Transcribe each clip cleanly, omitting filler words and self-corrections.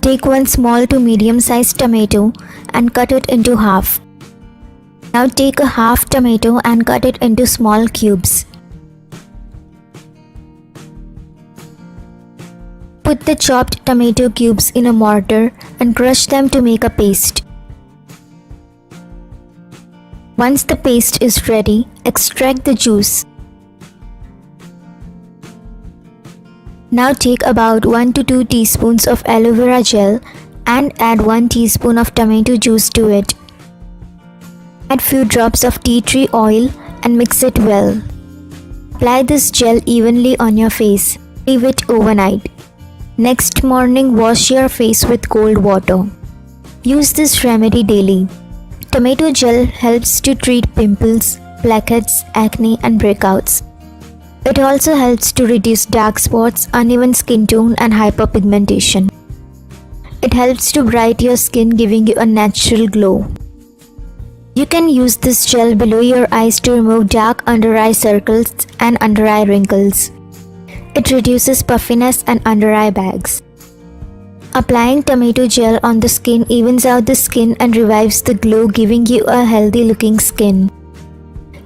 Take one small to medium sized tomato and cut it into half. Now take a half tomato and cut it into small cubes. Put the chopped tomato cubes in a mortar and crush them to make a paste. Once the paste is ready, extract the juice. Now take about 1 to 2 teaspoons of aloe vera gel and add 1 teaspoon of tomato juice to it. Add few drops of tea tree oil and mix it well. Apply this gel evenly on your face. Leave it overnight. Next morning, wash your face with cold water. Use this remedy daily. Tomato gel helps to treat pimples, blackheads, acne and breakouts. It also helps to reduce dark spots, uneven skin tone and hyperpigmentation. It helps to brighten your skin, giving you a natural glow. You can use this gel below your eyes to remove dark under eye circles and under eye wrinkles. It reduces puffiness and under eye bags. Applying tomato gel on the skin evens out the skin and revives the glow, giving you a healthy looking skin.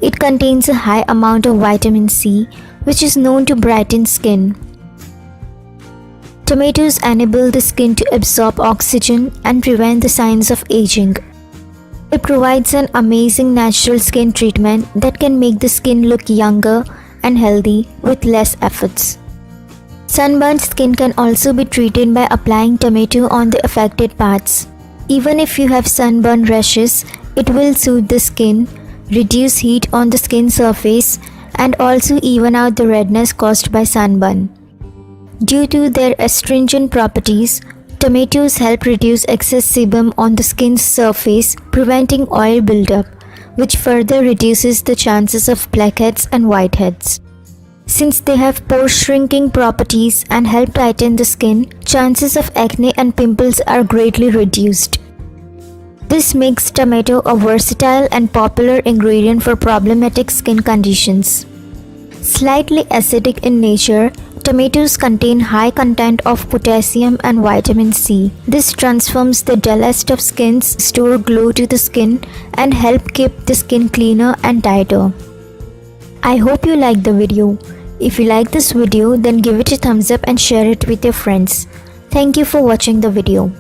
It contains a high amount of vitamin C, which is known to brighten skin. Tomatoes enable the skin to absorb oxygen and prevent the signs of aging. It provides an amazing natural skin treatment that can make the skin look younger and healthy with less efforts. Sunburned skin can also be treated by applying tomato on the affected parts. Even if you have sunburn rashes, it will soothe the skin, reduce heat on the skin surface, and also even out the redness caused by sunburn. Due to their astringent properties, tomatoes help reduce excess sebum on the skin's surface, preventing oil buildup, which further reduces the chances of blackheads and whiteheads. Since they have pore shrinking properties and help tighten the skin, chances of acne and pimples are greatly reduced. This makes tomato a versatile and popular ingredient for problematic skin conditions. Slightly acidic in nature, tomatoes contain high content of potassium and vitamin C. This transforms the dullest of skins, restore glow to the skin, and help keep the skin cleaner and tighter. I hope you liked the video. If you like this video, then give it a thumbs up and share it with your friends. Thank you for watching the video.